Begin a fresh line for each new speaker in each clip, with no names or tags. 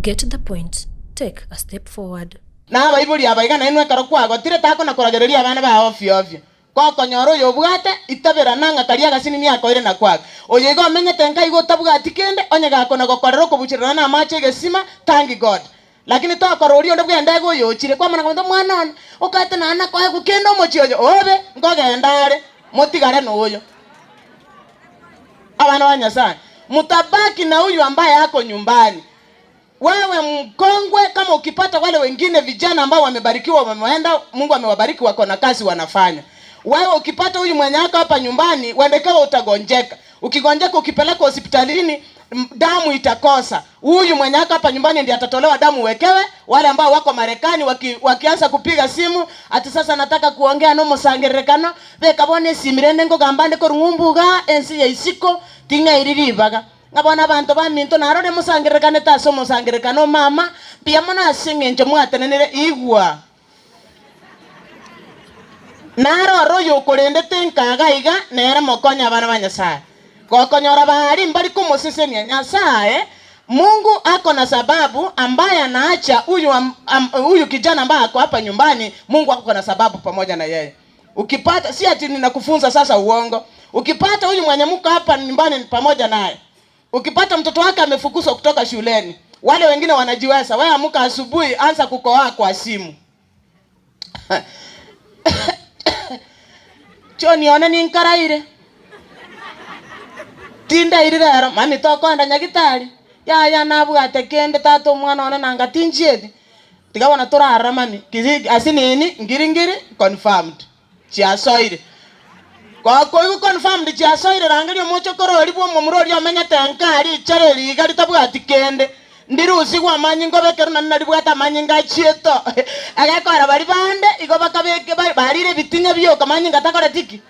Get the point. Take a step forward.
Na baibuli abaigana inwe karokwago tire tako na kuragereria abana ba ofio ofio. Koko nyoro yo bwate itabera nanga karia gasini ni akoire na kwaga. Oyego menyete nkai gotabuga atikende onyega kona gokorero kubuchirana na mache gesima thank God. Lakini to korori ndo bwende go yochire kwa mana mwana okate na ana kwa gukendo mochiojo obe ngogendare motigare no oyo. Abana wa Nyasaye mutabaki na huyu ambaye ako nyumbani. Wewe mkongwe kama ukipata wale wengine vijana ambao wamebarikiwa wameenda Mungu amewabariki wako na kazi wanafanya. Wewe ukipata huyu mwenye wako hapa nyumbani uendekewa utagonjeka. Ukigonjeka ukipeleka hospitalini damu itakosa. Huyu mwenye wako hapa nyumbani ndiye atatolewa damu wekewe. Wale ambao wako Marekani wakianza kupiga simu ati sasa nataka kuongea no musangerekano bekabone simirende ngo gambande ko rumbuga ensi ya isiko tinga iriribaga. Ngabona abantu baminto narore musangerekane taso musangerekano mama pia mona asingenje mwatenenere igwa. Naro royo kurendete nkaga iga nera mokonya abana ba Nyasaye. Gokonyora bahari mbali kumusisenia Nyasaye. Mungu ako na sababu ambaye anaacha huyu kijana ambaye ako hapa nyumbani. Mungu ako na sababu pamoja na yeye. Ukipata si ati ninakufunza sasa uongo. Ukipata huyu mwenye mko hapa nyumbani pamoja naye. Ukipata mtoto wake amefukuzwa kutoka shuleni. Wale wengine wanajiweza. Wewe amka asubuhi anza kukoa kwa simu. Choni ona ni nkaraire. Tinda irira mami tokonda nyagitari. Ya nabwate kende tato mwana ona nanga tinjedi. Tigabona turara mami. Kizi asinini ngiringiri confirmed. Chiasoire. Kwa koigu confirmed chiasoire rangario mocho korori bwo mumurori amenya tenkari chareri igari tabwati kende. Ndirusi kwa manyi ngobekero na nalibwata manyi ngachieto. Agakora bari bande igobaka beke barire bitinya byo kamanyi ngatakora tiki.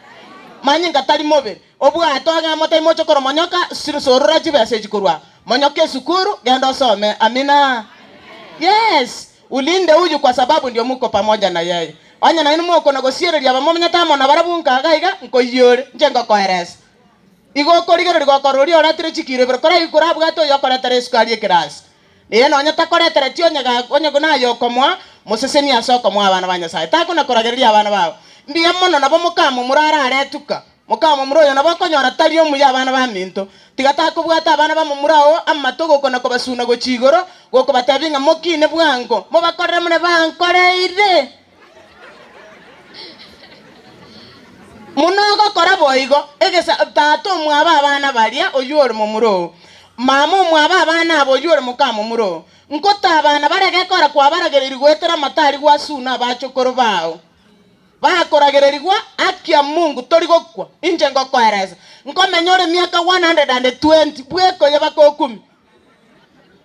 Manyi ngatali mobe. Obwato aga moto mocho koro monyoka sorora jibese jikurwa. Monyoke sukuru genda some. Amina. Yes. Ulinde huyu kwa sababu ndio mko pamoja na yeye. Anya na inu mko na gosiereria abamomenya tamo na barabunka agaiga nkoyore njengo koeres. Igo korigero rigokorori oratire chikire bero kora ikura bwato yokora tere skari ekirasi. Niye no nyata kora tere tio nyaga onyago na yokomwa museseni asoko mwa abana ba Nyasaye. Tako na korageria abana babo. Ndiye mono nabo mukamo murara aretuka. Mukamo muroyo nabo konyora tari omuya abana ba minto. Tigata kubwata abana ba mumurao amatogo kona ko basuna go chigoro goko batabinga mokine bwango. Mo bakorere mune bankoreire. Munogo kora boigo egesa tato mwaba abana balia oyore mumuro mama mwaba abana aboyore mukamo muro nkota abana barege kora kwa baragereri gwetera matari gwasuna bachokoro bao bakoragererigwa akia Mungu torigokwa inje ngokwereza nkomenyore miaka 120 bweko yabako 10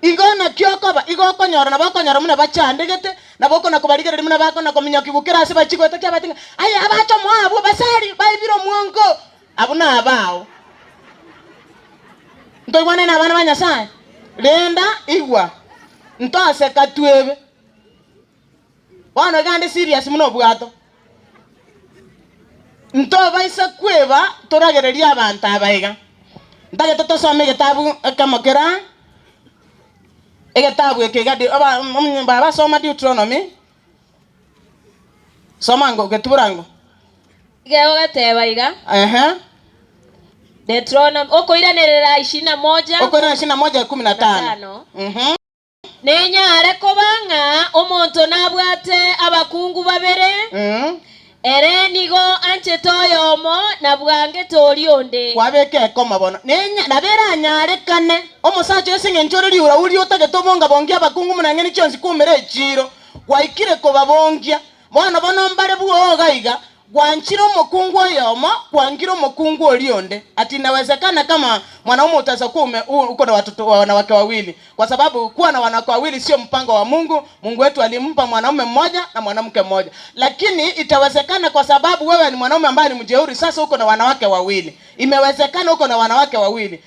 igona kyokoba igokonyora na bakonyora mune bachandegete naboko na kubarigereri mune bako na kominya kibukira ase bachigweta kyabatinga aya abacho mwabo basari baibiro mwongo abuna abao ntoigwane na abana ba Nyasaye lenda igwa ntose katwebe wana gande serious muno bwato ntoba isa kweba toragereria abantu abaiga ndage totosome gitabu akamokera egetabu ekegade baba soma Deuteronomy soma ngo geturango
geo gateba iga Deuteronomy okoiranirira 21
okoiranira 21:15
Nenyare kobanga omonto nabwate abakungu babere ere nigo anche toyomo na bwange torionde
kwabeke komabona nenya nabera nyare kane omusacho esinge njoreri ura uri otagetobonga bongia abakungu munangeni chonzi kumere echiro waikire kobabongia bwana bono mbare buoga iga gwanchiro mokungu yomo kwangiro mokungu orionde ati inawezekana kama mwanaume utaza kume uko na watoto wanawake wawili kwa sababu kuwa na wanawake wawili sio mpango wa Mungu. Mungu wetu alimpa mwanaume mmoja na mwanamke mmoja, lakini itawezekana kwa sababu wewe ni mwanaume ambaye ni mjeuri, sasa uko na wanawake wawili. Imewezekana uko na wanawake wawili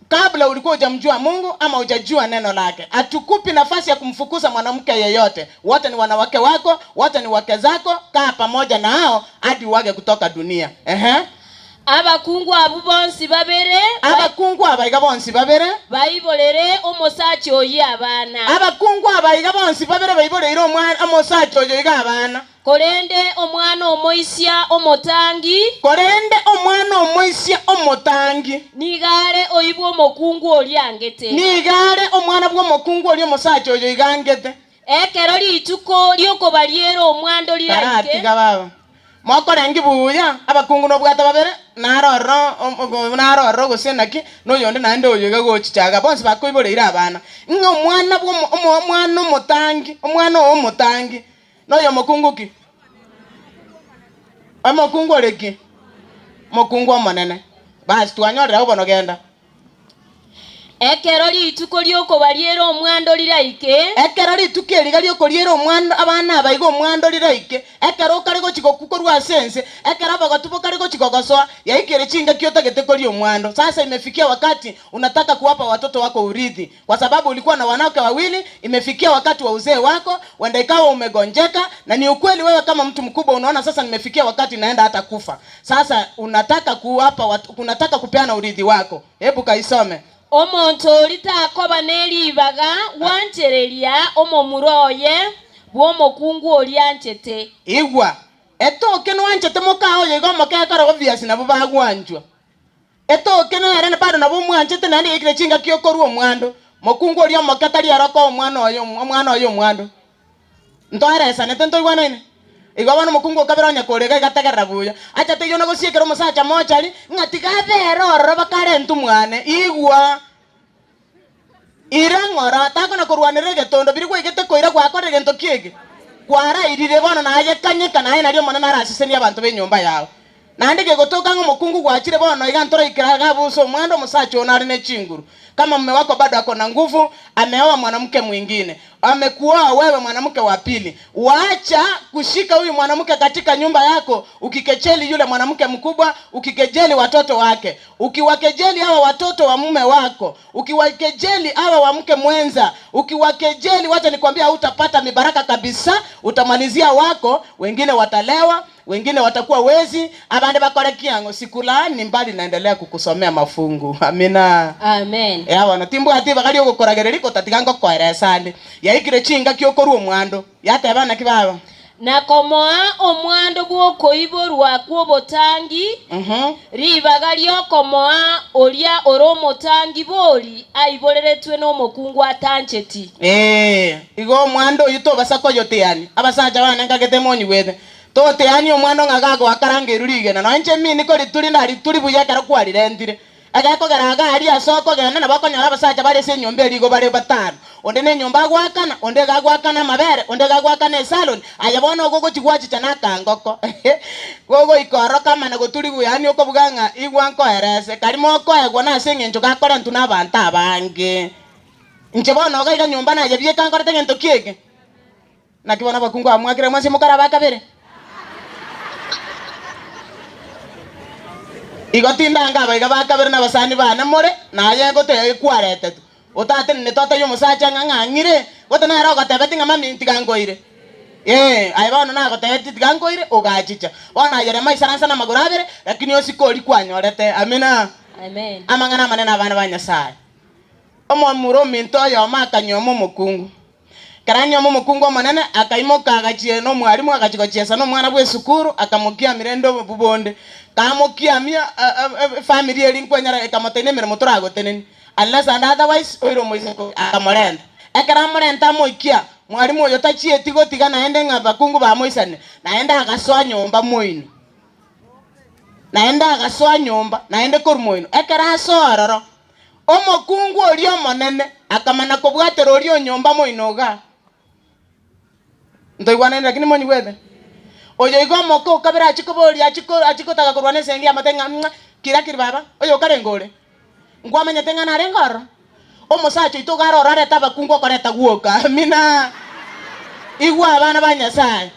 kabla ulikuwa hujamjua Mungu ama hujajua neno lake. Atukupi nafasi ya kumfukuza mwanamke yeyote. Wote ni wanawake wako, wote ni wake zako. Kaa pamoja na hao hadi uage kutoka dunia.
abakungu abo bonsi babere
abakungu abaiga bonsi babere
baibolere omosachi oyi abana
abakungu abaiga bonsi babere baiboleire omosachi oyo iga abana
korende omwana omoisia omotangi nigare oyibwa omokungu oli angete
nigare omwana bw'omokungu oli omosachi oyo iga angete
ekero lituko lyokobaliera omwando liraike
karatiga baba mokorengi buya abakungu nobwata babere narorro gosenaki noyonde nande oyo iga gochichaga bonsi bakoiboleire abana ng'a omwana bw'omwana omotangi noyo mokungu ki omokungu oreki mokungu omonene basi twanyorera obono genda
ekero lituko lyokobaliera omwando liraike
ekero rituko eriga lyokoriera omwando abana abaiga omwando liraike ekero okare gochikokukorwa asense ekero abagatubo kare gochikogosoa yaikere chinga kiotagete kori omwando. Sasa imefikia wakati unataka kuwapa watoto wako urithi kwa sababu ulikuwa na wanawake wawili. Imefikia wakati wa uzee wako wenda ikawa umegonjeka, na ni ukweli wewe kama mtu mkubwa unaona sasa nimefikia wakati naenda hata kufa. Sasa unataka kuwapa unataka kupeana urithi wako. Hebu kaisome.
Omonto litakoba nelibaga wanchereria omomuroye bwomokungu olianchete
igwa etoke no wanchete mokao yego mokekara obvious nabo bagwanjwa etoke no yarene bado nabo mwanchete nandi ikire chinga kyokorwa omwando mokungu oli omokatari aroko omwana oyo omwando ntoaresa netento igwana ine igobana mokungu kabera nyakorega igategerera buya acha te yona gosiekera omusacha mochari ngatiga bero ororo bakare ntumwane igwa irangora takona korwanire getondo biri kwigete koira gwakore gento kiege kwara irire bono naye kanyeka naye nari omona narasiseni abantu benyomba yawe nandike gotoka ngo mokungu gwachire bono igantora ikiraga buso mwando musacha onari ne chinguru. Kama mume wako bado ako na nguvu, ameoa mwanamke mwingine, amekuoa wewe mwanamke wa pili, waacha kushika huyu mwanamke katika nyumba yako ukikejeli yule mwanamke mkubwa, ukikejeli watoto wake, ukiwakejeli hawa watoto wa mume wako, ukiwakejeli hawa wa mke mwenza, ukiwakejeli, wacha nikwambia hutapata mibaraka kabisa. Utamalizia wako, wengine watalewa, wengine watakuwa wezi, abande bakore kiango sikulani mbali naendelea kukusomea mafungu. Amina.
Amen.
Ya wana timbu ati bakali okoragereriko tatigango kwaresande. Ya ikire chinga kyokoru omwando. Yate abana kibaba.
Na komoa omwando bwoko iborwa kwobotangi. Ribaga lyokomoa olia oromotangi boli aiboleretwe no mokungu atancheti.
Igo omwando yuto basako yoteani. Abasaja bana ngagete monyi wede. Tote yani omwando ngagago akarange rurige na nje mini ko lituri ndari turi buya kara kwalire ndire agako garaga ari asoko gana na bakonyara abasacha bare se nyombe rigo bare batano onde ne nyomba gwakana onde gagwakana mabere onde gagwakana salon ayabona ogogo chigwachi chanaka ngoko gogo ikoro kama na goturi buya yani okobuganga igwanko erese karimo ko egwa na sengenjo gakora ntuna banta abange nche bona oga nyomba na yebye kankora tengento kiege nakibona bakungu amwakire mwase mukara bakabere igotinda ngaba igabakabere na basani bana more naye gote kwarete utate ne tota yo musacha ngangire gote na ro gote betinga mami tigangoire ayibona na gote tigangoire ogachicha bona yere mai sana sana magorabere lakini osikori kwanyorete. Amina.
Amen.
Amangana manena bana banyasai omo muro minto yo makanyomo mukungu karanyo mukungu manene akaimoka agachie no mwalimu akachigochiesa no mwana bwe sukuru akamukia mirendo bubonde kamukia mia family eri nkwenyara ekamotene mere motora goteneni unless and otherwise oiro moiseko akamorenda ekramorenta moikia mwalimu yo tachie tigo tigana ende ngabakungu ba moisane naenda agaswa nyomba moino naenda agaswa nyomba naende kormoino ekara sororo omokungu olio monene akamana kobwatero olio nyomba moinoga ndoigwana lakini moni webe oyo igo moko kabira achikobori achiko taka kurwane sengi amatenga kira baba oyo karengore ngwamenya tenga na rengoro omosacho itogaro rare taba kungo koreta guoka. Amina. Igwa abana banyasai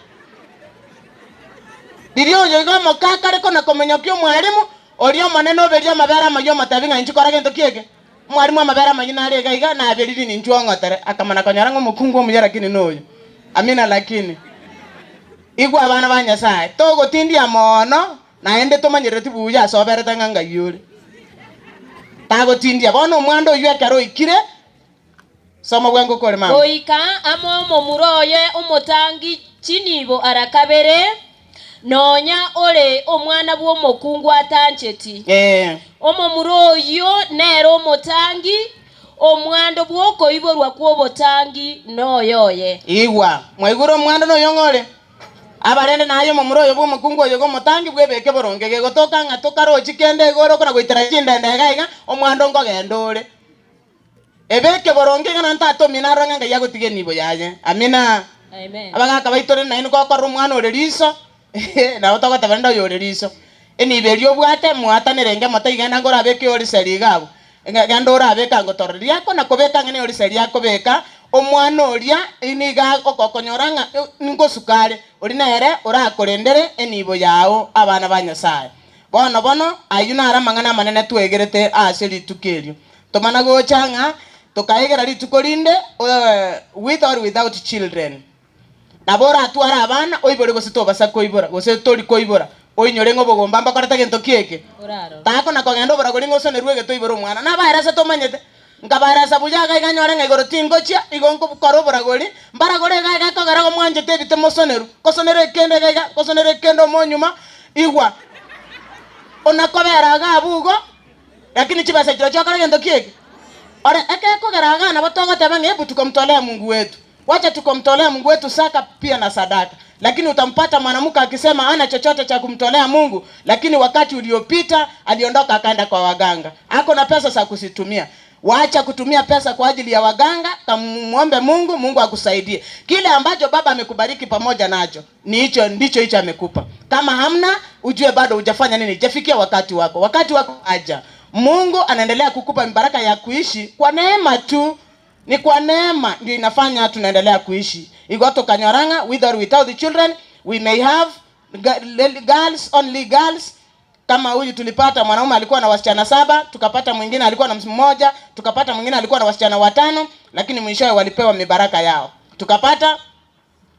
birio oyo igo moka kare kona komenya kyo mwalimu olio maneno beria mabara mayo matabinga nchikora gento kiege mwalimu amabara manyina arega iga na beriri ni nchwangotere akamana konyarango mukungu omuyara kini noyo. Amina. Lakini igwa abana banyasai togo tindia mono naende tomanyerete buya asoberete ng'anga yore tagotindia bono omwando oyo ekero ikire soma bwango kore mama
goika amo omomuroye omotangi chinibo arakabere nonya ore omwana bw'omokungu atancheti omomuroyo nero omotangi omwando bw'okoiborwa kw'obotangi noyoye
igwa mwaigura omwando noyong'ore abarende nayo omomuroyo bw'omokungu oyo gomotangi bwebeke boronge gegotoka ng'a tokarochi kende igoro okona goitera chindendega iga omwando nkogenda ore ebeke boronge ng'ana ntatomina aro ng'anga yagotige nibo yaye amina
amen
abagaka baitore naino gokorora omwana ore riso nabo togoteberenda oyo ore riso eniberia obwate mwatanirenge moto igenda ngora abeke ore seri gabo genda ore abeka ngotoreria akona kobeka ng'ene ore seri akobeka omwana oria iniga okokonyora ng'a ngosukare ori nere orakorendere enibo yao abana ba Nyasaye bono ayu nara mang'ana manene twegerete ase rituko erio tomana gocha ng'a tokaegera rituko rinde with or without children nabora atwara abana oibore gose tobasa koibora gose tori koibora oinyore ng'obogomba mbakorete gento kieke tako nakogenda obora gori ng'osonerwa egete oibora omwana nabaerase tomanyete nkabaerasa buyaga iganyore ng'a igoro tingochia igo nkobukora obora gori mbara gore iga gekogera gomwanchete ebite mosoneru kosonera ekende gaiga kosonera ekende omonyuma igwa onakoberaga abugo lakini chibasa chiro chokora gento kieke ore ekekogera agana botogoteba ng'ebu tukomtolea Mungu wetu wacha tukomtolea Mungu wetu saka pia na sadaka lakini utampata mwanamke akisema ana chochote cha kumtolea Mungu lakini wakati uliopita aliondoka akaenda kwa waganga ako na pesa za kusitumia waacha kutumia pesa kwa ajili ya waganga kamuombe Mungu Mungu akusaidie kile ambacho baba amekubariki pamoja nacho ni hicho ndicho hicho amekupa kama hamna ujue bado hujafanya nini jafikia wakati wako aja Mungu anaendelea kukupa baraka ya kuishi kwa neema tu ni kwa neema ndio inafanya tunaendelea kuishi igoto kanyoranga with or without the children we may have girls only girls kama huyu tulipata mwanaume alikuwa na wasichana 7 tukapata mwingine alikuwa na mmoja tukapata mwingine alikuwa na wasichana 5 lakini mwishowe walipewa mibaraka yao tukapata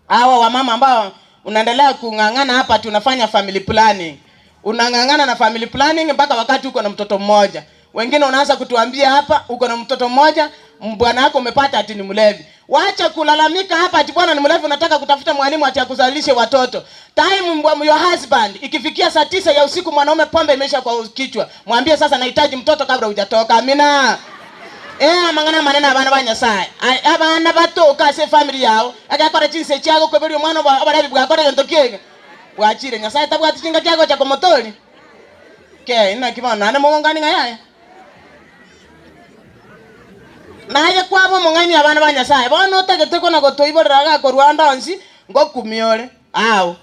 hawa wamama ambao unaendelea kung'ang'ana hapa tunafanya family planning unang'ang'ana na family planning mpaka wakati uko na mtoto mmoja wengine unaanza kutuambia hapa uko na mtoto mmoja bwana yako umepata ati ni mlevi waacha kulalamika hapa ati bwana ni mlevi unataka kutafuta mwalimu ati akuzalishe watoto time your husband ikifikia saa 9 ya usiku mwanaume pombe imeisha kwa kichwa mwambie sasa nahitaji mtoto kabla hujatoka amina mangana manena abana ba Nyasaye abana batoka se family yao agakora chinse chago kwebiri mwana abarabi bwakora gento kiege wachire Nyasaye tabwati chinga chago cha komotoli ina kibana na mongani ngaya naye kwabo mongani abana ba Nyasaye bono tegete kona gotoiboreraga ko Rwanda onsi ngokumiore awo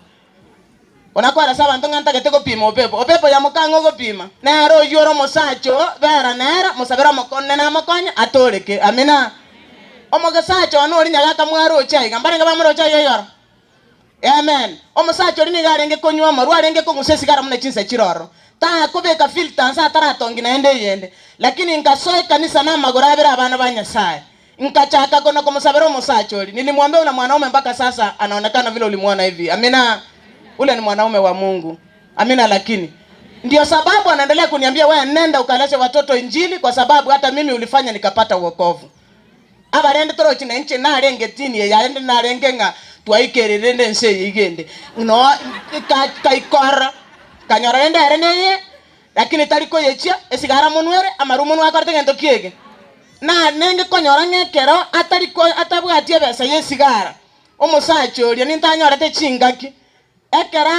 onakwara saba ntonganta gete gopima opepo ya mukango gopima nero yoro mosacho bera nera musabera mokonne na mokonya atoreke amina omogesacho no ri nyaga kamwaro chai gambare ngabamro chai yoro amen omosacho ri nigarenge konywa maru arenge kongusesi gara mune chinse chiroro ta kobeka filter sa taratongi naende yende lakini nkasoe kanisa na magorabira abana ba Nyasaye nkachaka kona kumusabira omosacho ri nilimwambia una mwanaume mpaka sasa anaonekana vile ulimuona hivi amina ule ni mwanaume wa Mungu amina lakini ndio sababu anaendelea kuniambia wewe nenda ukaleshe watoto injili kwa sababu hata mimi ulifanya nikapata wokovu abarende toro chine nche na renge tini ya ende na renge nga twaikererende nse yigende no kaikora kanyora ende areneye lakini taliko yechia esigara munwere amarumunwa akarte gento kiege na nenge konyora ngekero ataliko atabwatie besa yesigara omusacho ori nintanyora te chingaki ekera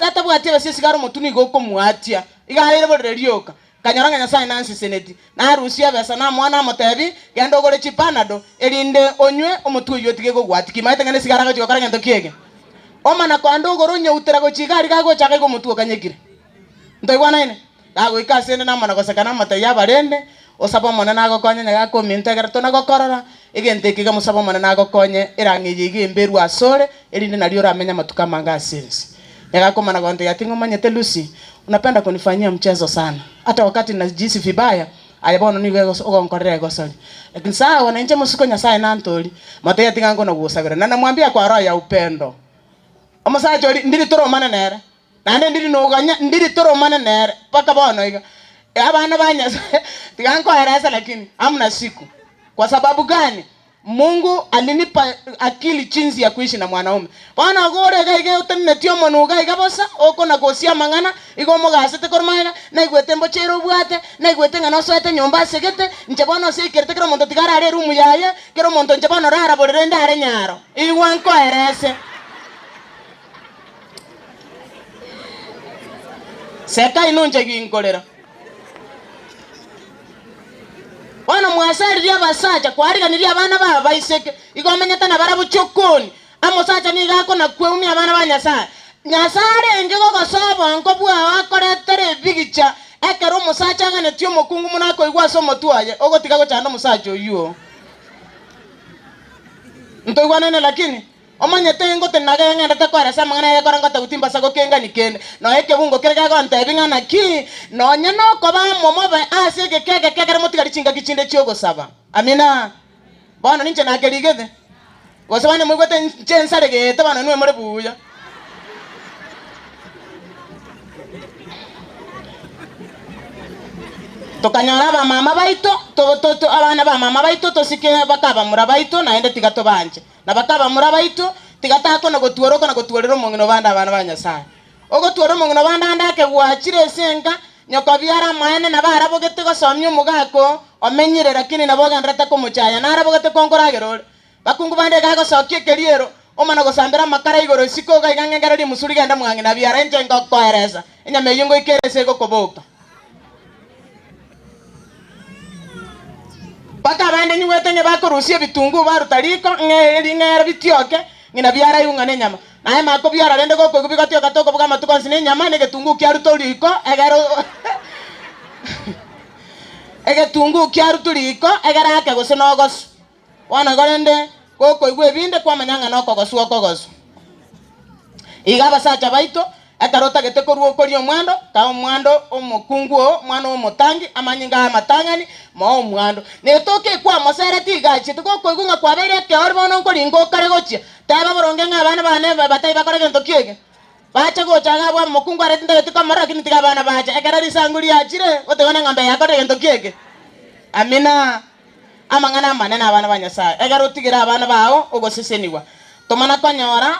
atabwatie besa yesigara mutuni goko muatia igarire borerioka kanyora Nyasaye nansi seneti na rusia besa na mwana motebi gendo gore chipanado erinde onywe omutu yotige go gwatiki maite ngene sigara go chokara gento kiege omana kwando goro nyeutera go chigari gago chaka go mutu kanyekire ntoigwana ine gago ikasende na mana gosekana mata ya barende osaba mona nago konye nyaga ko mintegera tona gokorora igente kiga musaba mona nago konye irangije igimberu asore erinde nalio ramenya matuka manga since nyaga ko mana gonte yatingo manyete Lucy unapenda kunifanyia mchezo sana hata wakati najisi vibaya ayabona ni wego ogonkorere gosoni lakini sawa wananche musiko Nyasaye nantori mata yatinga ngo na gusabira na namwambia kwa roho ya upendo omusacho ndiri toro mana nere nande ndiri noganya ndiri toro mana nere paka bono iga abana banya tikanko heresa lakini amna siku. Kwa sababu gani? Mungu alinipa akili chinzi ya kuishi na mwanaume. Bana gore gaige utenne tio manuga igabosa oko na gosia mangana igomo gasete kormaga na igwete mbochero bwate na igwete ngana soete nyomba segete nche bono se ikerte kero monto tigara are rumu yaye kero monto nche bono rara borere ndare nyaro iwanko herese seka inonje ginkolera. Wana mwasari ria basacha kwariga ni ria bana baba baiseke igomenya na barabu chokoni amosacha ni gako na kweumi abana banyasa nyasare ngego gosobo nkobwa wakoretere bigicha ekero musacha ngane tio mokungu munako igwa somo tuaye ogotika go chanda musacha oyuo ntogwa nene lakini omanyete ngote naga ngenda takwara sama ngana yakora ngota gutimba sako kenga nikende no eke bungo kerega go ntebinga na ki no nyeno ko ba momo ba aseke keke motiga chinga kichinde chiogo saba. Amina. Bana ninche na kerigede gosabane mugote nchensare gete bana nwe more buya tokanyara ba mama baito to abana ba mama baito tosike bakaba murabaito naende tigato banje na bakaba murabaito tigatako na gotuoro na gotuorero mongino banda abana banyasaye ogotuoro mongino banda ndake gwachire senga nyoko biara maene na barabogete gosomya omugako omenyire lakini nabo gandrata ko muchaya narabogete konkoragerore bakungu bande gago sokie keriero omana gosambera makara igoro siko gaigangengera ri musuri ganda mwangi na biara nje ngokoereza enyame yungo ikerese gokoboka baka bande ni wetenge bakorusie bitungu barutariko ngera bitioke ngina biara yunga ne nyama nae mako biara rende goko kubikatio katoko buga matuko sine nyama ne getungu kiarutoriko egero egetungu kiarutoriko egera ake gosenogos wana gorende goko igwe binde kwa manyanga noko gosuo kogosu igaba sacha baito akarota gete koruo kori omwando ka omwando omokungu mwana omotangi amanyinga amatangani mo omwando ne toke kwa mosereti gachi to ko igunga kwa bere ke orbono ko ringo kare gochi taba boronge ngabana bane batai bakore gento kiege bacha go changa bwa mokungu areti ndete kamara kini tiga bana bacha ekarari sanguri achire otegona ngambe yakore gento kiege. Amina. Amangana manena abana banyasa egarotigira abana bao ogoseseniwa tomana kwanyora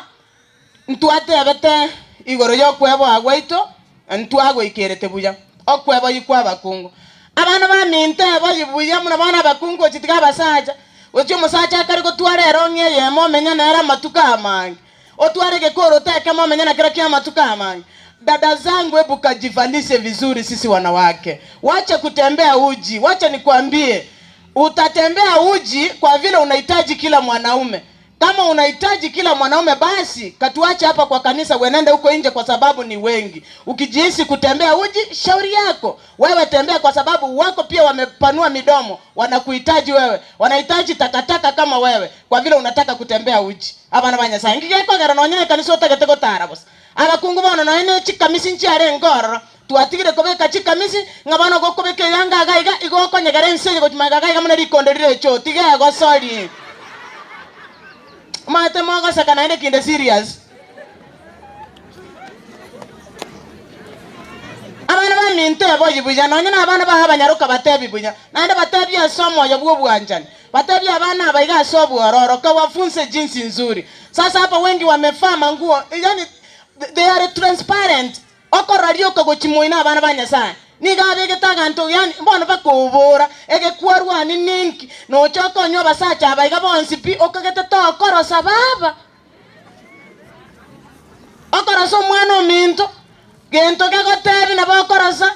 ntuate abete igoro yo kwebo agwaito ntwago ikerete buya okwebo yikwa bakungu abana ba minte bayibuya muna bana bakungu chitiga basaja ocho musacha kari gotware ronge yemo menya nera matuka amangi otware gekoro teke mo menya na kira kia matuka amangi. Dada zangu hebu kajivalishe vizuri sisi wanawake wacha kutembea uji wacha nikwambie utatembea uji kwa vile unahitaji kila mwanaume. Kama unahitaji kila mwanaume basi katuache hapa kwa kanisa uenende huko nje kwa sababu ni wengi. Ukijihisi kutembea uji shauri yako. Wewe tembea kwa sababu wako pia wamepanua midomo. Wanakuhitaji wewe. Wanahitaji takataka kama wewe kwa vile unataka kutembea uji. Abana banyasa ngigeko gara nonye kanisa otagetego tarabos. Abakungu bono noine chikamisi nchiare ngoro. Tuatigire kobeka chikamisi ngabana gokobeke yanga gaiga igoko nyegere nse gochimaga gaiga muna rikonderire cho tige go sorry. Mate moga sakana ine kinde serious. Abana ba minte boyibuja nonye na abana ba abanyaruka batebi bunya. Nande batebi asomo yabwo bwanjani. Batebi abana abaiga asobu ororo ka wafunze jinsi nzuri. Sasa hapa wengi wamefaa nguo. Yani they are transparent. Oko radio ko chimoina abana banyasa. Niga bege taganto yani mbona bakobora ege kwarwa ni ninki no choko nyo basacha abaiga bonsi pi okagete to okorosa baba okorosa mwana minto gento gago tebi na bakorosa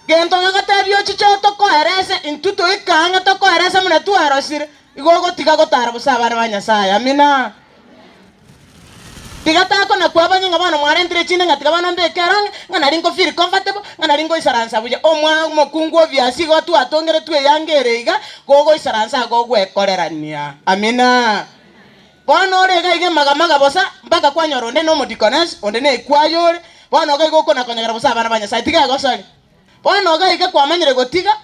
gento gago tebi ochicho to ko herese intuto ikanga to ko herese muna tu arosire igogo tiga go tarabo sabana banyasa. Amina. Tigata ko na kwaba nyinga bana mwarendire chine ngatika bana mbekeranga ngana ringo feel comfortable ngana ringo isaransa buja omwa mokungu ovyasi gotu atongere twe yangerega gogo isaransa gogo ekorerania. Amina. Bono orega ige magamaga bosa mpaka kwanyoro nde no modikones onde ne kwayore bono ga igoko na konyagara bosa bana banya sai tiga gosari bono ga ige kwamanyire gotiga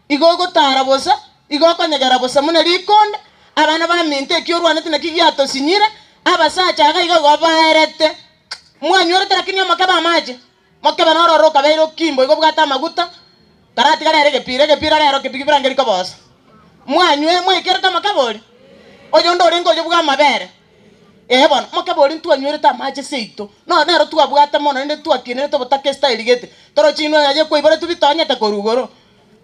igogo tara bosa igoko nyagara bosa mune rikonde abana ba minte kyorwa nete na kigiato sinyire abasacha gaiga gobaerete mwanyorete lakini omokebe amache mokebe nororo kabeiro kimbo igo bwata maguta karati karere gepira rero kipikipira ngeri kobosa mwanywe mwekerete omokebe ori oyo ndore ngoyo bwa mabere bono mokebe ori ntwanywerete amache seito no nero twabwate mono nende twakinere tobotake style gete toro chino yaje koibore tubitonyete korugoro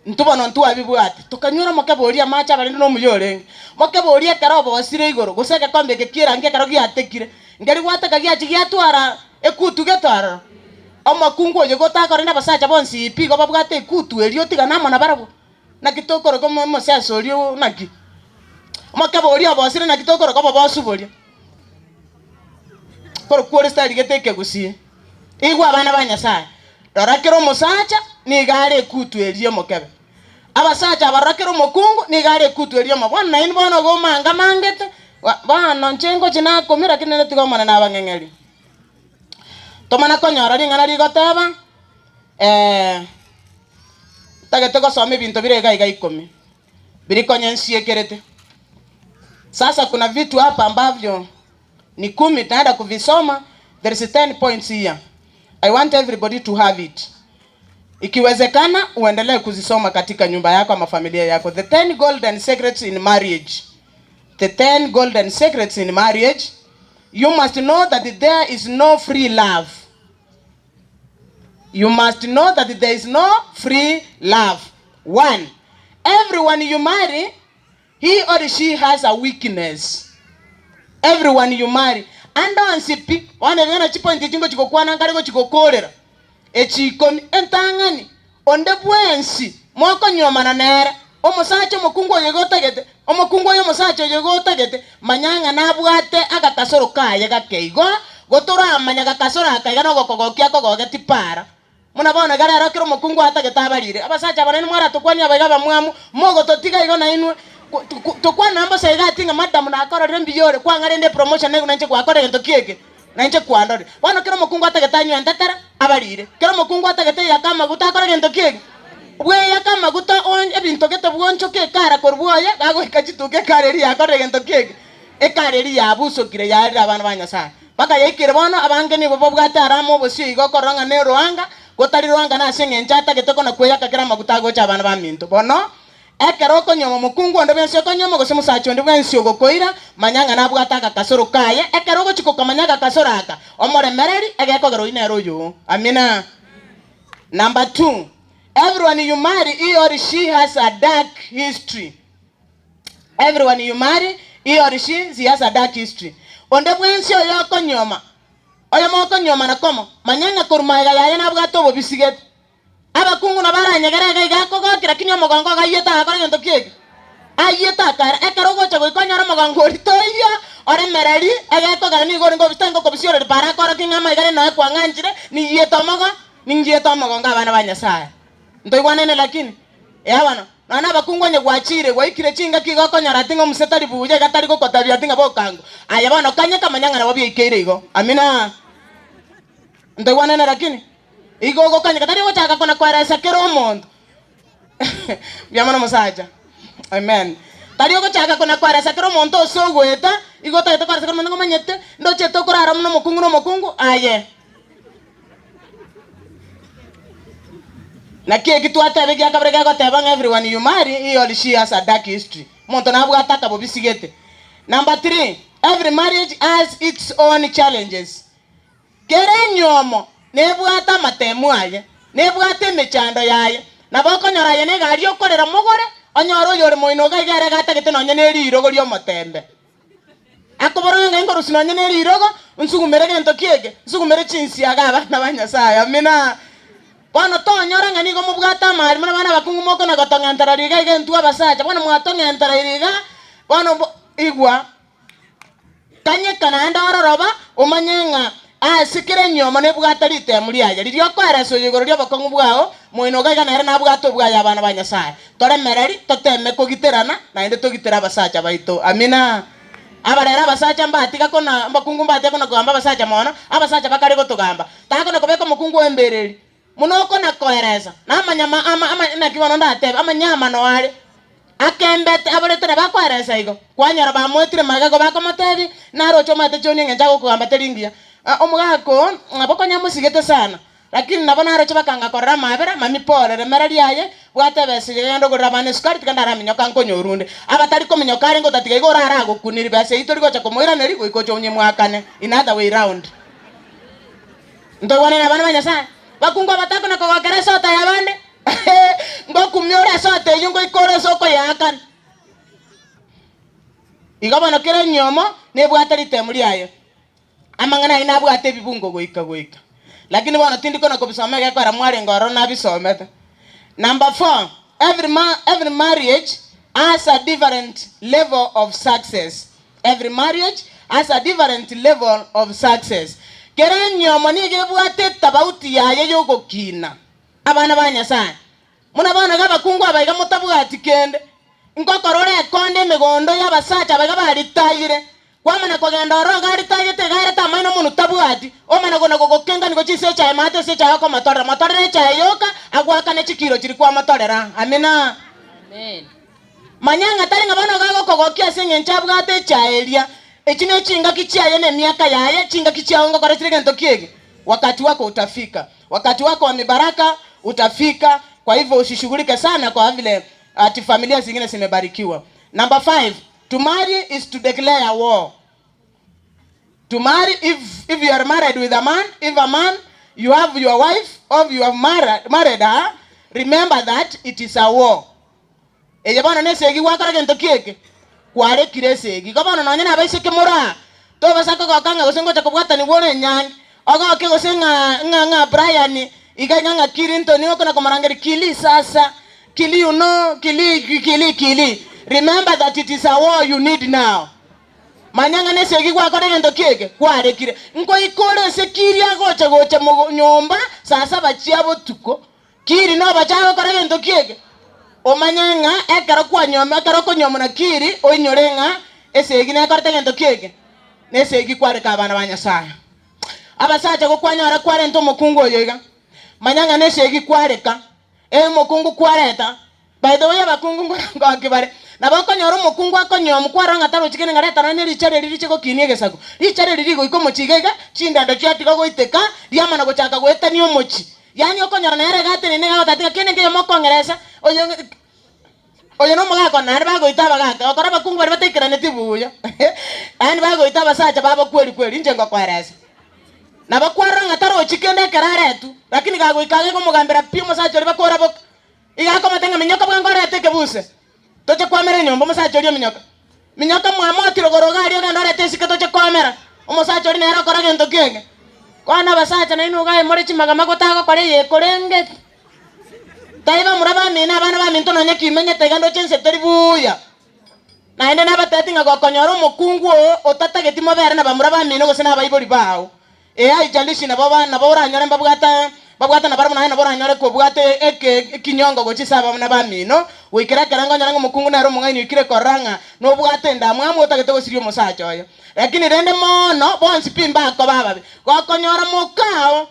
ntubono ntwabibwate tukanywera mokebe ori amache abarende no muyorenge mokebe ori ekero bosire igoro goseke kombe gekira nge kero giatekire ngeri gwataka giachi giatwara ekutu getwara amakungu oyo gotakore na basacha bonsi ipigo babwate ekutu erio tigana mona barabo na kitokoro komo mosesa orio naki mokebe ori abosire na kitokoro kobo bosuboria koro kwore style geteke gusie igwa abana banyasaye dorakero musacha ni gare ekutu erio mokebe abasacha barakero mokungu ni gare ekutu erio mabona ini bono go manga mangete bana nchengo china komira kinene tigomana na bangengeri tomana konyora ringana rigoteba tagete gosoma ibintu birega iga 10 biri konyensie kerete. Sasa kuna vitu hapa ambavyo ni 10 taenda kuvisoma. There is 10 points here. I want everybody to have it. Ikiwezekana uendelee kuzisoma katika nyumba yako ama familia yako. The 10 golden secrets in marriage. The 10 golden secrets in marriage. You must know that there is no free love. You must know that there is no free love. 1. Everyone you marry, he or she has a weakness. Everyone you marry. Ando ansipi, wane vena chipo ntichingo chikokwana nkarigo chikokorera. Echikomi, entangani, onde buensi, mwako nyomana nere, omosacho mokungo yegotagete, omokungo yomosacho yegotagete, manyanga nabuate aga kasoro kaya gakeigo, gotora amanyaga kasoro akaiga no gokogokia kogogeti para. Muna bona gara rakiro mokungo atagete abarire. Abasacha banene mwara tokwani abaga bamwamu, mogo totiga igo na inwe. Tokwa namba saiga tinga madam na akora rembi yore kwa ngarende promotion nego nanche kwa akora gento kieke nanche kwa ndore bano kero mokungu atagetanyo ntatara abarire kero mokungu atagete yakama guta akora gento kieke bwe yakama guta on ebinto gete bwoncho ke kara korbuoya gago ikachituke kareri akora gento kieke e kareri yabuso kire yari abana banyasa baka yekire bono abange ni bobo bwata aramo bosio igo koronga ne ruanga gotari ruanga na senge nchata getoko na kweyaka kera maguta gocha abana baminto bono ekero konyomo mukungu ndo bense konyomo gose musacho ndo bense ogokoira manyanga nabwata kasoro kaye ekero gochiko kamanyaga kasoraka omoremereri egeko gero inero yo. Amina. Number 2, everyone you marry, he or she has a dark history. Everyone you marry, he or she has a dark history. Onde bense oyo konyoma oyo moko nyoma na komo manyanga kurumaiga yaye nabwato bobisiget abakungu na baranyegera gako gokira kinyo mogongo gayeta akora gento kieke ayeta kara ekarogo chago ikonyara mogongo ritoya ore mereri ageko gani go ngo bistango ko bisiore para akora kingama igare no kwa nganjire ni yeta mogo ni yeta mogongo abana banyasaya ntoigwanene lakini abana nana abakungu nye gwachire gwaikire chinga kigo konyara tingo musetari buje gatari go kotabya tinga bokango aya bana kanya kamanyanga na bobi ikeire igo. Amina. Ntoigwanene lakini igogo kanya katari wachaka kona kwarasa kero mondo byamana musaja. Amen. Tari ogo chaka kona kwarasa kero mondo sogweta igota eta kwarasa kero mondo ngomanyete ndo cheto kurara muno mokungu aye na kie kitu atabe kya kabrega ko tebang everyone you marry he or she has a dark history monto nabu ataka bobisigete. Number 3, every marriage has its own challenges. Kere nyomo nebwata matemu aye nebwate mechando yaye nabokonyora yene gari okorera mogore onyoro yore moino gaigere gatagete nonye neri irogo ryo matembe akoboronga ngo rusino nonye neri irogo unsugumere gento kiege nsugumere chinsi agaba nabanyasaya. Amina. Bwana tonyora ngani go mubwata mari mwana bana bakungu moko na gotonga ntarariga igentu abasacha bwana mwatonga ntarariga bwana igwa kanye kananda ororoba umanyenga sikire nyoma nebwata rite muri aje riryo kwaraso yigoro ryo bakongu bwao moino gaga na na bwato bwaya abana banyasaya tore mereri toteme kugiterana na inde tugitera abasacha baito. Amina. Abarera abasacha mbatika kona mbakungu mbate kona kugamba abasacha mono abasacha bakari gotugamba tako nakobeka mukungu embereri munoko nakoereza namanyama ama na kibono ndatebe amanyama no wale akembete abaretera bakwereza igo kwanyara bamwetire magago bakomotebi narocho mate choni ngenja kugamba teringia omugako abokonya musigete sana lakini nabona aracho bakanga korra mabera mami pole remereri aye bwate besige yando gorabane skari tikandara minyoka nkonyorunde abatari ko minyoka ari ngo tatiga igora ara gokuniri bese itori gocha komoira neri go ikocho onye mwakane in other way round ndo wane na bana banyasa bakungwa batako na kogakera sota yabande ngo kumyora sota yungo ikore soko yakan igabana kera nyomo ne bwatari temuri aye amangana ina bwate bibungo goika lakini bwana tindiko na kubisomeka kwa mwari ngoro na bisomete. Number 4, every marriage has a different level of success. Every marriage has a different level of success. Kere nyomo ni gebwate tabauti yaye yogo kina abana banyasa muna bana gaba kungwa abaga mutabwati kende nkokorore konde megondo yabasacha abaga bari tayire kwamana kogenda oroga ari tayite gare tamano munu tabwati omana gona gogokenga nigo chise cha mate se cha ko matore cha yoka agwaka ne chikiro chiri kwa matorera amina amen manyanga tari ngabana gago kogokia singe nchabwate cha elia echine chinga kichaye ne miaka yaye chinga kichaongo kwa chirige ntokiege wakati wako utafika wakati wako wa mibaraka utafika kwa hivyo usishughulike sana kwa vile ati familia zingine zimebarikiwa. Number 5, to marry is to declare a war. To marry, if you are married with a man, if a man, you have your wife, or you have married her, remember that it is a war. Ejabana ne segi wakara gento kieke. Kware kire segi. Kabana nanya na baise kemura. To basaka ko kanga gosengo cha kubwata ni wone nyan. Oga ke gosenga nga Brian iganya nga Kirinto ni okona komarangeri kili sasa. Kili you know, kili. Remember that it is a war you need now. Manyanga ne segi kwa kore gento kieke. Kware kire. Nko ikore se kiri agocha nyomba sasa bachiabo tuko. Kiri no bachago kore gento kieke. Omanyanga ekara kwa nyoma ekara ko nyoma na kiri oinyorenga esegi na karta gento kieke. Ne segi kware ka bana banyasaya. Abasacha go kwanyara kware nto mokungu oyega. Manyanga ne segi kware ka. Mokungu kwareta. By the way abakungu ngo kibare. Na bako nyoro mokungu akonyoma kwara ngataro chikene ngareta na neri chare riri chiko kiniege sako. Ri chare riri go ikomo chigega chinda ndo chati go iteka yama na go chaka go eta ni omochi. Yani okonyara na ere gate ne ga tatika kene ke mo kongeresa oyo no mga ko na bago itaba gaka okora bakungu bari batekera ne tibuya ani bago itaba sacha baba kweli nje ngo kwaresa na bakwara ngataro chikende keraretu lakini gago ikage ko mugambira pimo sacha ri bakora bok iga ko matenga minyoka bwa ngore teke buse toche kwamera nyombo musacha ri minyoka mwamoti rogoroga ri ndo rete sikato che kwamera umusacha ri nero kora gento kenge kwana basacha na inu ga more chimaga magotago kore ye korenge taiba muraba mina bana ba minto nanye kimenye tegando chense teribuya na ende na batati nga gokonyoro mukungu otata getimo bere na bamuraba mina go sina baiboli bawo ai jalishi na baba na bora nyore babwata na barmu na bora nyore ko bwate kinyongo go chisaba na ba mino wikira karanga nyanga mukungu na ro mungai nikire koranga no bwate ndamwe amotagete go sirio musacho yo lakini rende mono bonsi pimba ko baba gokonyoro mukao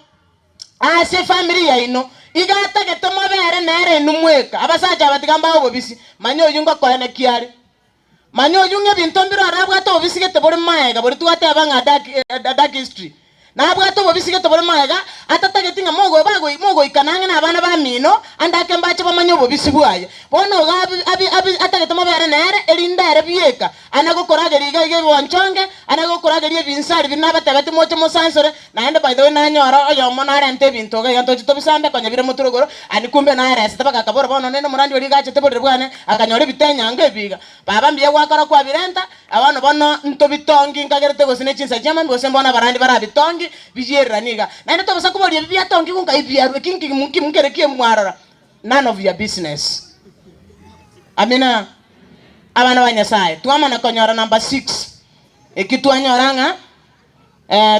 ase familia ino igata getoma bere nere numweka abasacha batigamba obobisi manyo yunga kwene kiare manyo yunga bintombiro arabwa to obisi gete bori maega bori tuate abanga dark history na abwa to obisi gete bori maega atata getinga mogo ikananga na abana ba mino andake mbache bamanyo obobisi bwaye bono abi atagetoma bere nere elindere bieka anago korageri igege bonchonge anago korageri binsari binabate bati moche mosansore na ende by the way na nyoro oyo monare ante binto ga yanto chito bisambe konyabire muturugoro ani kumbe na rese tabaka kaboro bono nene murandi oli gache tebore bwane akanyore bitenya ngebiga baba mbiye gwakara kwa birenta abano bono nto bitongi ngagerete gosine chinsa jama mbose mbona barandi barabitongi bijieraniga na ende to basa kubori biatongi kunga ibiarwe kinki munkerekie mwarara none of your business. Amina. Abana banyasai tuama na konyora number 6 ekitu anyoranga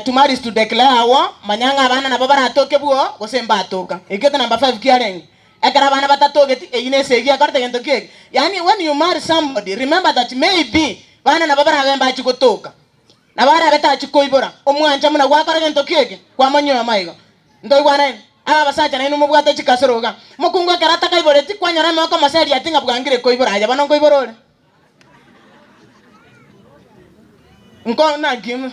to marry is to declare war manyanga abana na baba atoke buo gosemba atoka ekitu number 5 kiareng ekara abana batatoke ine segi akarta gento keke yani when you marry somebody remember that maybe bana na baba abemba chikotoka na bara beta chikoibora omwanja muna gwakara gento keke kwa manyo ya maigo ndo gwana aba basacha na inu mubwate chikasoroga mukungu karata kaiboreti kwanyora mako maseri atinga bwangire koibora aja bano koiborore nko na gim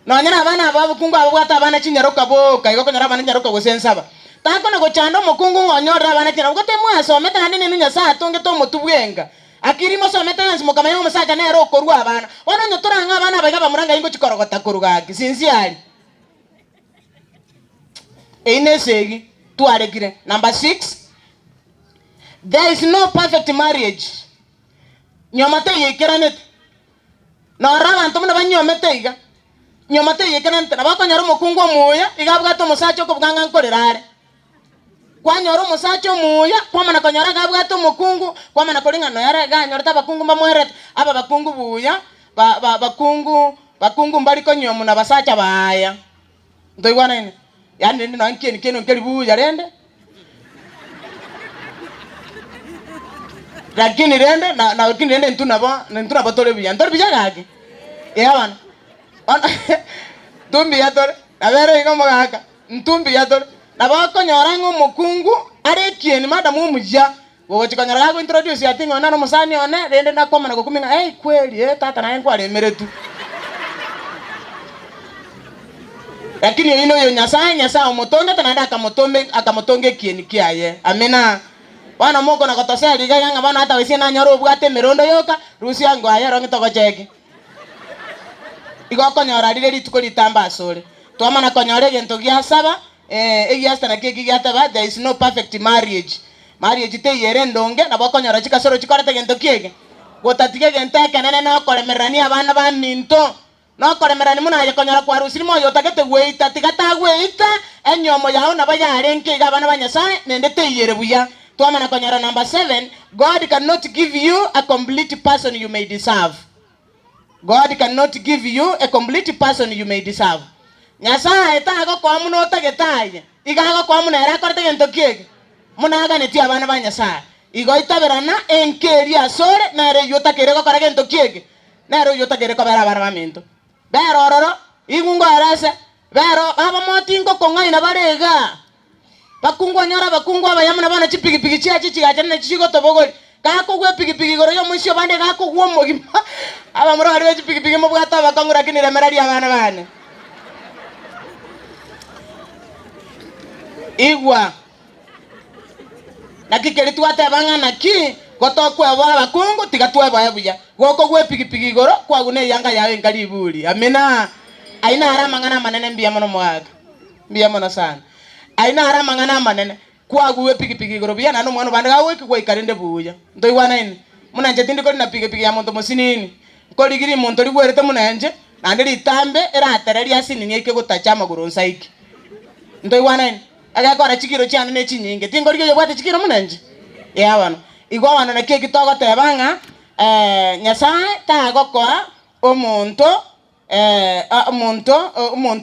no nyana abana ababukungu ababwata abana chinyaroka boka igoko nyara abana nyaroka gosensaba tako na gochando mukungu ngonyora abana china ugote mwasomete na nini nunya saa tonge to mutubwenga akirimo somete yansi mukamanya umusaja nero okorwa abana wana nyotoranga abana abaga bamuranga ingo chikorogota kurugaki sinziali einesegi tuarekire. Number 6, there is no perfect marriage. Nyomate yekeranete no raba ntomuna banyomete iga nyomate yekeranete nabako nyaro mukungu muya igabwa to musacho ko bwanga nkorerare kwa nyoro musacho muya kwa mana konyara gabwa to mukungu kwa mana kolinga no yara ga nyoro tabakungu bamweret aba bakungu buya bakungu mbali ko nyomu na basacha baya ndoigwana ine yani ndi na nkeni keno nkeli buya rende lakini rende na lakini rende ntuna batole buya ndori buya gage yawana tumbi yatore abere igomba gaka ntumbi yatore nabako nyorango mukungu arekieni madam umuja wogo chikanyara gako introduce yatingo nano musani one rende nakoma na kuminga kweli tata na yangu alemeretu lakini ino yo nyasa omotonge tanada akamotonge kieni kiaye amena wana moko na kotoseli ganga bana hata wesi na nyoro bwate merondo yoka rusi yangu ayero ngitoko cheki igoko nyora rire rituko litamba asore twama na konyore gento gya saba egiasta na keki gyataba. There is no perfect marriage te yere ndonge na boko nyora chikasoro chikorete gento kiege gotatike gento kenene no kolemerani abana ba minto no kolemerani muna ya konyora kwa rusi mo yotakete weita tikata weita enyomo yao na baya arenke gabana banyasaye nende te yere buya. Twama na konyora. Number 7, God cannot give you a complete person you may deserve. God cannot give you a complete person you may deserve. Nyasaye tago kwa muno otagetaye igago kwa muno era korte gento kiege muna aga neti abana ba Nyasaye igo itaberana enkeri asore na re yota kerego kora gento kiege na re yota kerego bera abana ba minto bero ororo igungo arase bero aba motingo kongai na barega bakungwa nyora bakungwa bayamuna bana chipigipigi chigacha na chigo tobogori kako gwe pigipigi goro yo musho bande kako gwo mogima aba muro ari chipigipigi mo bwata bakangura kinire merari abana bane igwa nakikeri twate bangana ki gotokwe bwa bakungu tigatwe babuya goko gwe pigipigi goro kwa gune yanga yawe ngalibuli amina aina harama ngana manene mbia mono mwaga mbia mono sana aina harama ngana manene kwa gwe pigipigi goro bia nanu mwana banda gawe kwa ikarende buya ndoiwana ini munanje tindi ko na pigipigi ya muntu musinini ko ligiri muntu ligwerete munanje nandiri tambe era tereri asini ni ike gutacha maguru nsaiki ndoiwana ini aga kora chikiro cyane ne chinyinge tingo ryo yobwate chikiro munanje yabana igwa wana na keki togo tebanga Nyasaye tagokora omuntu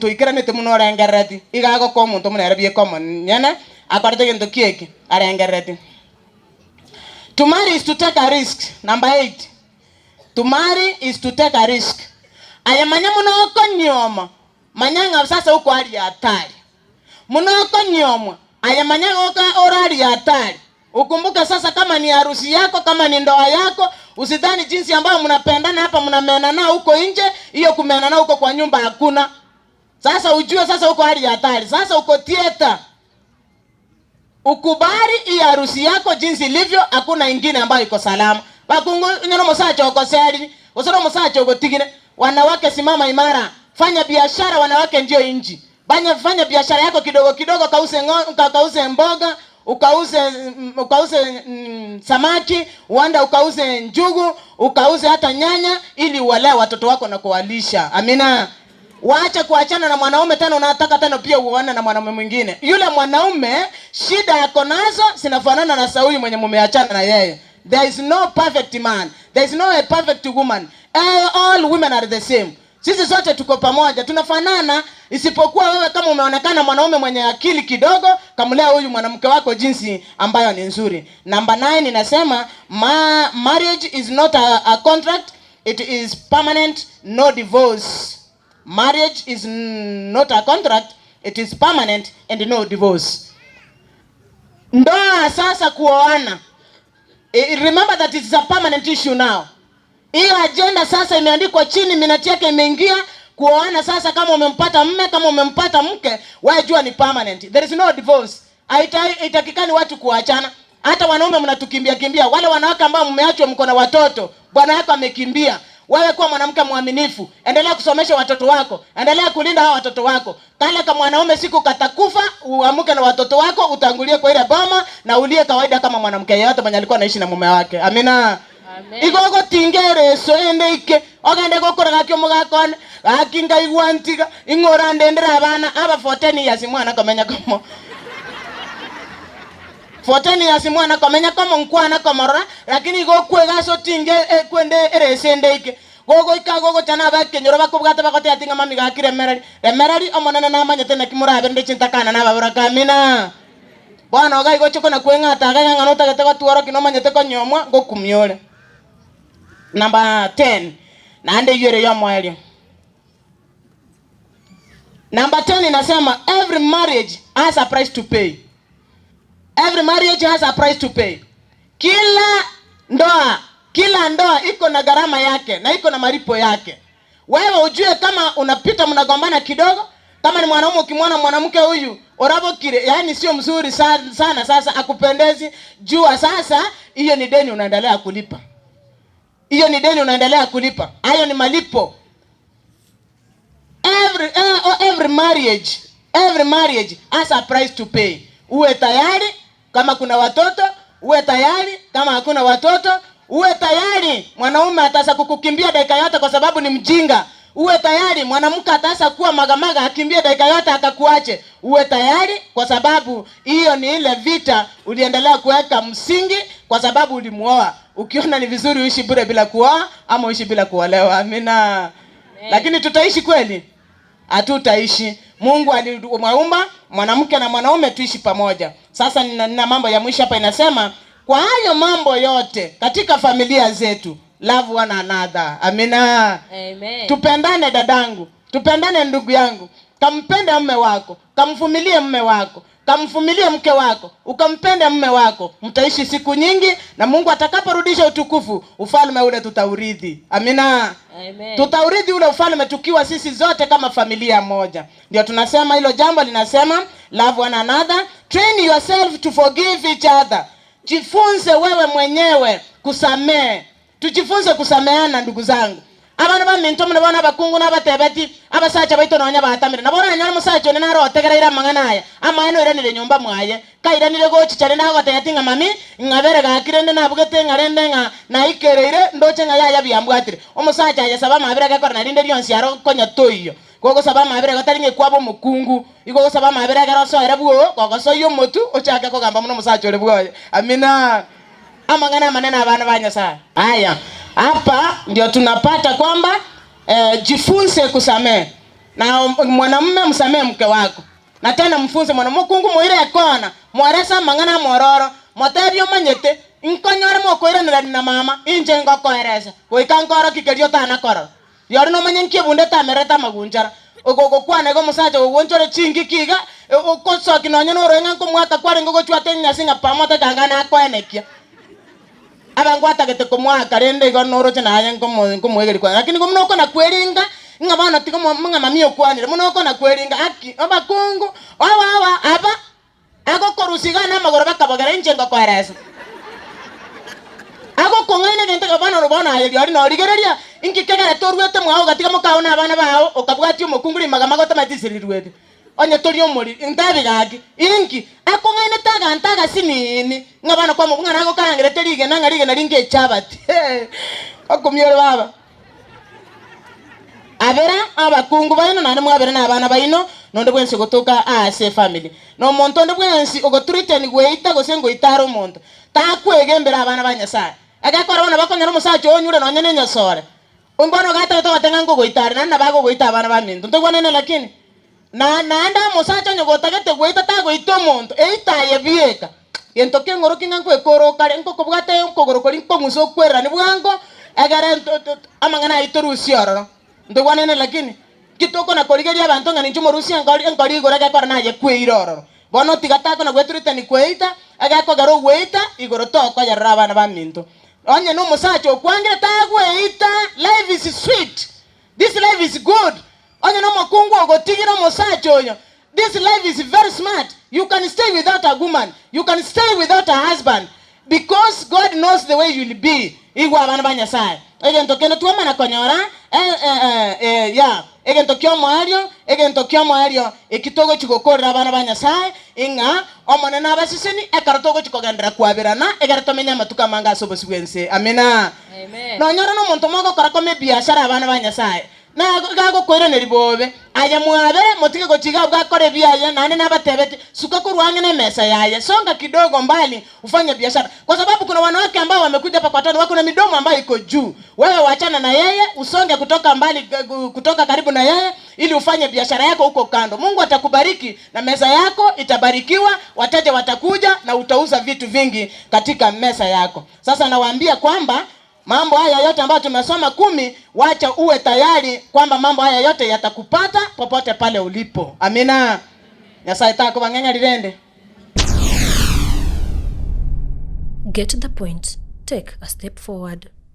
ikeranete muno rengereti igago ko omuntu munerebie komo nyene akorete gento keki arengereti. To marry is to take a risk. Number 8, to marry is to take a risk. Ayamanya muno konyoma manyanga sasa uko hali ya hatari muno konyoma ayamanya oka orali ya hatari. Ukumbuke sasa kama ni harusi yako, kama ni ndoa yako, usidhani jinsi ambayo mnapendana hapa mnamenana huko nje, hiyo kumenana huko kwa nyumba hakuna. Sasa ujue sasa uko hali ya hatari. Sasa uko theater. Ukubali hii harusi yako jinsi ilivyo, hakuna ingine ambayo iko salama. Bakungu nyono musacho uko seri, usoro musacho uko tigine. Wanawake simama imara. Fanya biashara, wanawake ndio inji. Fanya biashara yako kidogo kidogo, kauze mboga, ukauze samaki, uanda ukauze njugu, ukauze hata nyanya ili uwalee watoto wako na kuwalisha. Amina. Waacha kuachana na mwanaume tena unataka tena pia uone na mwanaume mwingine. Yule mwanaume shida yako nazo zinafanana na Sauli mwenye mumeachana na yeye. There is no perfect man. There is no a perfect woman. All women are the same. Sisi sote tuko pamoja, tunafanana, isipokuwa wewe kama umeonekana mwanaume mwenye akili kidogo, kamlea huyu mwanamke wako jinsi ambayo ni nzuri. Number 9 inasema marriage is not a contract, it is permanent, no divorce. Marriage is not a contract, it is permanent and no divorce. Ndoa sasa kuoana. Remember that it is a permanent issue now. Hiyo agenda sasa imeandikwa chini, minati yake imeingia. Kuoana sasa, kama umempata mme, kama umempata mke, wewe jua ni permanent. There is no divorce. Haitakikani watu kuachana. Hata wanaume mnatukimbia. Wale wanawake ambao mmeachwa mko na watoto, bwana yako amekimbia, wewe kuwa mwanamke mwaminifu, endelea kusomesha watoto wako, endelea kulinda hao watoto wako. Kale kama mwanaume siku katakufa, uamuke na watoto wako, utangulie kwa ile boma na ulie kawaida kama mwanamke yeyote mwenye alikuwa anaishi na mume wake. Amina. Amen. Igogo tingere so endeke ogende gokora gakyo mugakone akinga igwantiga ingora ndendera abana aba 14 years mwana kamenya kamo 14 years mwana kamenya kamo nkwana kamora, lakini go kwega so tinge kwende eresendeke gogo ikagogo chana bakenyoro bakubwata bakote atinga mami gakire merari omonene na manyete na kimura bende chintakana na babura kamina bwana ogai gochoko na kwenga ataga ngano tagate gatuoro kino manyete konyomwa gokumyole. Number 10 naande yere ya mwali. Number 10 inasema every marriage has a price to pay. Every marriage has a price to pay. Kila ndoa iko na gharama yake na iko na malipo yake. Wewe ujue kama unapita mnagombana kidogo, kama ni mwanaume ukimwona mwanamke huyu orabo kile, yani sio mzuri sana sasa akupendezi, jua sasa hiyo ni deni unaendelea kulipa. Hiyo ni deni unaendelea kulipa. Hayo ni malipo. Every marriage has a price to pay. Uwe tayari kama kuna watoto, uwe tayari kama hakuna watoto, uwe tayari mwanaume atasa kukukimbia dakika yote kwa sababu ni mjinga. Uwe tayari mwanamke atasa kuwa magamaga akimbia dakika yote akakuache. Uwe tayari kwa sababu hiyo ni ile vita uliendelea kuweka msingi kwa sababu ulimuoa. Ukiona ni vizuri uishi bure bila kuoa ama uishi bila kuolewa. Amina. Amen. Lakini tutaishi kweli? Hatutaishi. Mungu alimuumba mwanamke na mwanaume tuishi pamoja. Sasa nina mambo ya mwisho hapa inasema kwa hayo mambo yote katika familia zetu, love one another. Amina. Amen. Tupendane dadangu, tupendane ndugu yangu. Kampende mume wako, kamvumilie mume wako, kamvumilie mke wako, ukampende mume wako. Mtaishi siku nyingi na Mungu atakaporudisha utukufu, ufalme ule tutaurithi. Amina. Amen. Tutaurithi ule ufalme tukiwa sisi zote kama familia moja. Ndio tunasema hilo jambo linasema love one another, train yourself to forgive each other. Jifunze wewe mwenyewe kusamehe. Tujifunze kusameheana ndugu zangu. Abana ba minto mna bana bakungu na batebeti abasacha baito nonya batamire nabona nyana musacho ne naro tegerera mangana aya ama eno iranire nyumba mwaye kairanire gochi chane na gote yatinga mami ngabere gakirende na bugete ngarende nga na ikereire ndoche nga yaya byambwatire omusacha ya saba mabere gakora na rinde lyonsi yaro konya toyo gogo saba mabere gataringe kwabo mukungu igogo saba mabere garo so era bugo gogo so yo motu ochaka ko gamba muno musacho ole bugo. Amina. Amangana manena abana banya saa. Haya. Hapa ndio tunapata kwamba jifunze kusamehe. Na mwanamume msamehe mke wako. Na tena mfunze mwanamukungu muire kona. Mwaresa mangana mororo. Motabyo manyete. Inkonyore mokoire na mama. Inje ngoko eresa. Oikankoro kikerio tana koro. Yori no manyenkie bunde tamereta magunjara. Ogogo kwane go musaje wonchore chingi kiga. Okoso kinonyo no renga ko mwaka kware ngogo chwate nyasinga pamote kangana akwanekia. Abangwata gete komwa karende go noro chana ayen komwegeri kwa, lakini komnoko na kweringa ngabana tiko mga mamiyo kwanire munoko na kweringa aki abakungu wawa aba ako korusiga na magoro bakabagara njenga kwa resa ako kongaine gente kabana robana aye yari no rigereria inki kegere torwete mwao gatika mukaona abana bao okabwati umukunguri magamago tamatisirirwete onye tori omori ndabi gaki inki akongaine taga sinini ngabana kwa mugana nako karangire terige nangarige naringe chabati akomyore baba abera abakungu baino nane mwabera na abana baino nonde bwense gotoka ase family no monto nde bwense ogotreaten gweita gosengo itaro monto takwegembera abana banyasa agakora bana bakonyera musacho onyure nonyene nyosore umbono gata to batenga ngo goitara nana bago goita abana baminto ndegwanene lakini na nanda musacha nyogotagete gweita tago itomonto eitaye bieka yentoke ngoro kinganko ekoro kare nko kobwate nko gorokori nko muso kwera ni bwango agara amangana itorusioro ndegwanene lakini kitoko na korigeria abantu ngani nchumo rusia ngari igora gakora naye kweiroro bono tigatako na gweturite ni kweita agako garo gweita igoro toko ya rabana baminto onye no musacha okwangira tagweita life is sweet, this life is good. mokungu ogotigira mosachoyo. This life is very smart. You can stay without a woman. You can stay without a husband. Because God knows the way you'll be. Igwa abana ba Nyasaye. Egento kene tuoma na konyora. Egento kyo moario. Ekitogo chikokorera abana ba Nyasaye. Inga omone na basiseni ekaratogo chikogendera kwabirana. Egaratomenya matuka manga sobosibwense. Amina.
Amen.
No nyora no muntu mogo karakome biashara abana ba Nyasaye. Na gago kwera ne ribobe aya muabere motike gochiga bwakore biaye nane nabatebete suka kurwange na mesa yaye songa kidogo mbali ufanye biashara, kwa sababu kuna wanawake ambao wamekuja hapa kwa tano wako na midomo ambayo iko juu. Wewe waachana na yeye, usonge kutoka mbali, kutoka karibu na yeye ili ufanye biashara yako huko kando. Mungu atakubariki na meza yako itabarikiwa, wateja watakuja na utauza vitu vingi katika meza yako. Sasa nawaambia kwamba mambo haya yote ambayo tumesoma 10, wacha uwe tayari kwamba mambo haya yote yatakupata popote pale ulipo. Amina. Nyasaye tako bangenya lirende.
Get the point. Take a step forward.